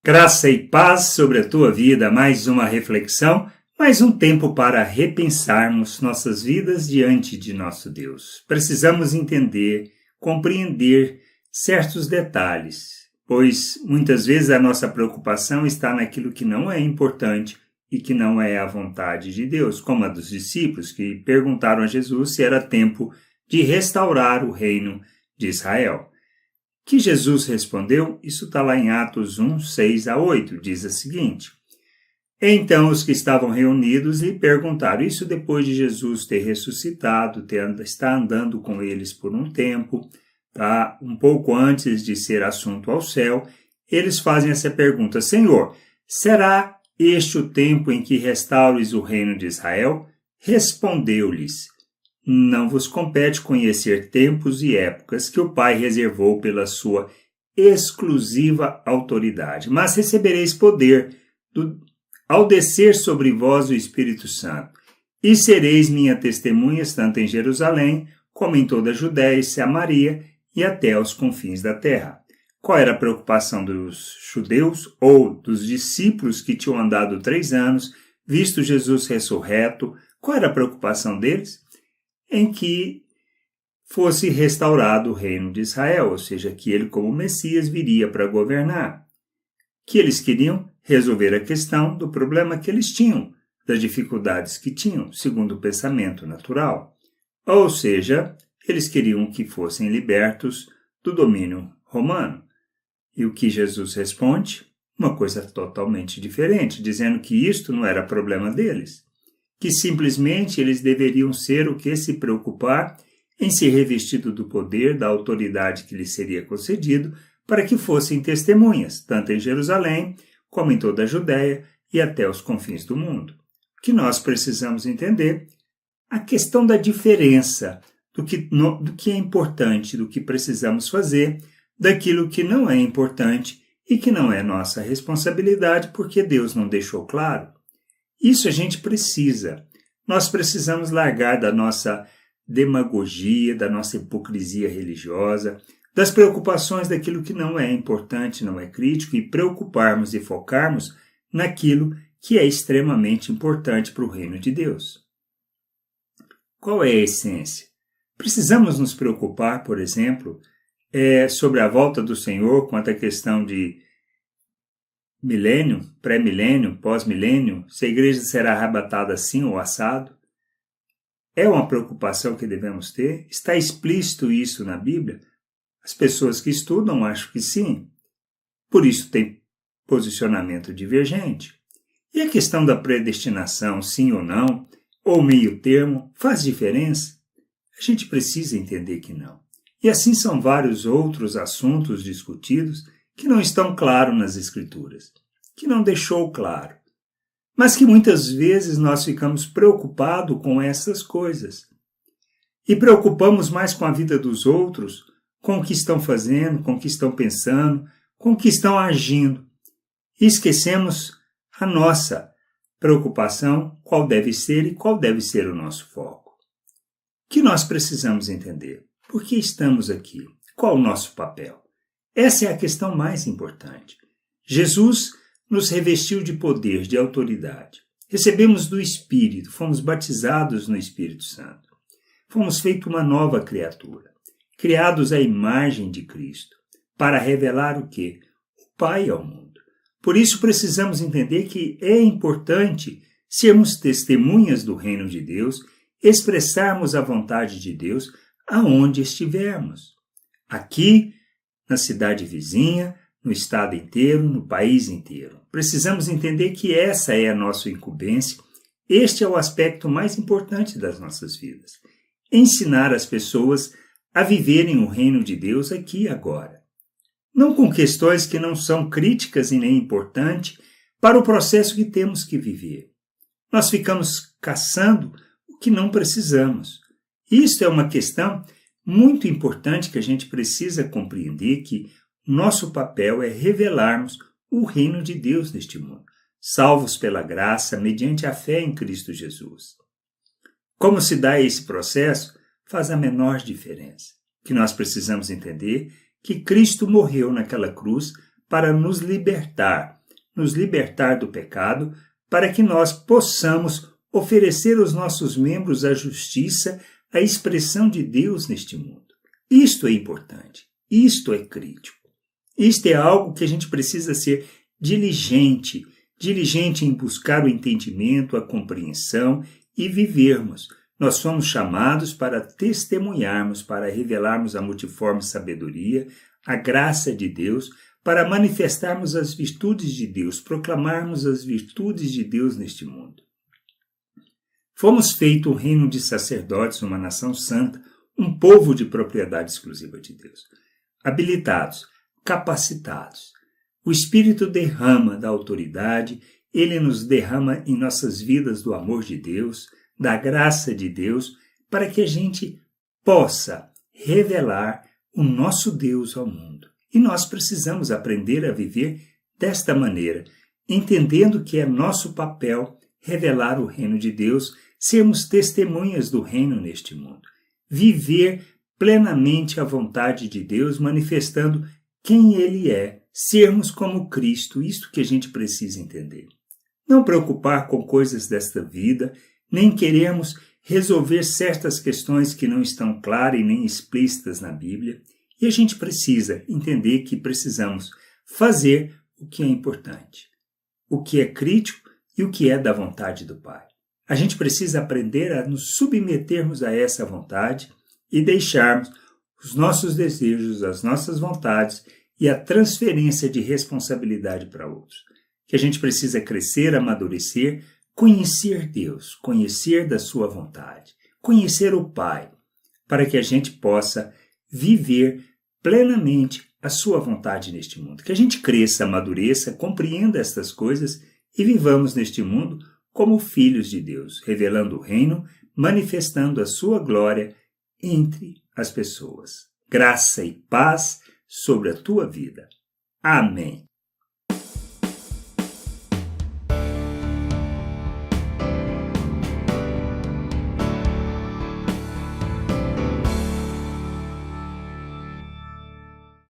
Graça e paz sobre a tua vida, mais uma reflexão, mais um tempo para repensarmos nossas vidas diante de nosso Deus. Precisamos entender, compreender certos detalhes, pois muitas vezes a nossa preocupação está naquilo que não é importante e que não é a vontade de Deus, como a dos discípulos que perguntaram a Jesus se era tempo de restaurar o reino de Israel. Que Jesus respondeu, isso está lá em Atos 1, 6-8, diz o seguinte: Então os que estavam reunidos lhe perguntaram, isso depois de Jesus ter ressuscitado, está andando com eles por um tempo, tá? Um pouco antes de ser assunto ao céu, eles fazem essa pergunta: Senhor, será este o tempo em que restaures o reino de Israel? Respondeu-lhes: Não vos compete conhecer tempos e épocas que o Pai reservou pela sua exclusiva autoridade, mas recebereis poder ao descer sobre vós o Espírito Santo, e sereis minhas testemunhas tanto em Jerusalém, como em toda a Judéia e Samaria, e até aos confins da terra. Qual era a preocupação dos judeus ou dos discípulos que tinham andado 3 anos, visto Jesus ressurreto? Qual era a preocupação deles? Em que fosse restaurado o reino de Israel, ou seja, que ele como Messias viria para governar. Que eles queriam resolver a questão do problema que eles tinham, das dificuldades que tinham, segundo o pensamento natural. Ou seja, eles queriam que fossem libertos do domínio romano. E o que Jesus responde? Uma coisa totalmente diferente, dizendo que isto não era problema deles, que simplesmente eles deveriam ser o que se preocupar em ser revestido do poder, da autoridade que lhes seria concedido, para que fossem testemunhas, tanto em Jerusalém, como em toda a Judéia e até os confins do mundo. O que nós precisamos entender? A questão da diferença do que é importante, do que precisamos fazer, daquilo que não é importante e que não é nossa responsabilidade, porque Deus não deixou claro. Isso a gente precisa. Nós precisamos largar da nossa demagogia, da nossa hipocrisia religiosa, das preocupações daquilo que não é importante, não é crítico, e preocuparmos e focarmos naquilo que é extremamente importante para o reino de Deus. Qual é a essência? Precisamos nos preocupar, por exemplo, sobre a volta do Senhor, quanto à questão de milênio, pré-milênio, pós-milênio, se a igreja será arrebatada assim ou assado. É uma preocupação que devemos ter? Está explícito isso na Bíblia? As pessoas que estudam acham que sim. Por isso tem posicionamento divergente. E a questão da predestinação, sim ou não, ou meio termo, faz diferença? A gente precisa entender que não. E assim são vários outros assuntos discutidos que não estão claros nas Escrituras, que não deixou claro, mas que muitas vezes nós ficamos preocupados com essas coisas. E preocupamos mais com a vida dos outros, com o que estão fazendo, com o que estão pensando, com o que estão agindo. E esquecemos a nossa preocupação, qual deve ser e qual deve ser o nosso foco. O que nós precisamos entender? Por que estamos aqui? Qual o nosso papel? Essa é a questão mais importante. Jesus nos revestiu de poder, de autoridade. Recebemos do Espírito, fomos batizados no Espírito Santo. Fomos feitos uma nova criatura, criados à imagem de Cristo, para revelar o quê? O Pai ao mundo. Por isso precisamos entender que é importante sermos testemunhas do reino de Deus, expressarmos a vontade de Deus aonde estivermos. Aqui, na cidade vizinha, no estado inteiro, no país inteiro. Precisamos entender que essa é a nossa incumbência, este é o aspecto mais importante das nossas vidas. Ensinar as pessoas a viverem o reino de Deus aqui e agora. Não com questões que não são críticas e nem importantes para o processo que temos que viver. Nós ficamos caçando o que não precisamos. Isso é uma questão muito importante que a gente precisa compreender, que nosso papel é revelarmos o reino de Deus neste mundo, salvos pela graça, mediante a fé em Cristo Jesus. Como se dá esse processo faz a menor diferença. Que nós precisamos entender que Cristo morreu naquela cruz para nos libertar nos libertar do pecado, para que nós possamos oferecer aos nossos membros a justiça, a expressão de Deus neste mundo. Isto é importante, isto é crítico. Isto é algo que a gente precisa ser diligente em buscar o entendimento, a compreensão e vivermos. Nós somos chamados para testemunharmos, para revelarmos a multiforme sabedoria, a graça de Deus, para manifestarmos as virtudes de Deus, proclamarmos as virtudes de Deus neste mundo. Fomos feitos um reino de sacerdotes, uma nação santa, um povo de propriedade exclusiva de Deus. Habilitados, capacitados. O Espírito derrama da autoridade, ele nos derrama em nossas vidas do amor de Deus, da graça de Deus, para que a gente possa revelar o nosso Deus ao mundo. E nós precisamos aprender a viver desta maneira, entendendo que é nosso papel revelar o reino de Deus, sermos testemunhas do reino neste mundo. Viver plenamente a vontade de Deus, manifestando quem Ele é, sermos como Cristo, isto que a gente precisa entender. Não preocupar com coisas desta vida, nem queremos resolver certas questões que não estão claras e nem explícitas na Bíblia, e a gente precisa entender que precisamos fazer o que é importante, o que é crítico e o que é da vontade do Pai. A gente precisa aprender a nos submetermos a essa vontade e deixarmos os nossos desejos, as nossas vontades e a transferência de responsabilidade para outros. Que a gente precisa crescer, amadurecer, conhecer Deus, conhecer da sua vontade, conhecer o Pai, para que a gente possa viver plenamente a sua vontade neste mundo. Que a gente cresça, amadureça, compreenda estas coisas e vivamos neste mundo como filhos de Deus, revelando o reino, manifestando a sua glória entre as pessoas. Graça e paz sobre a tua vida. Amém.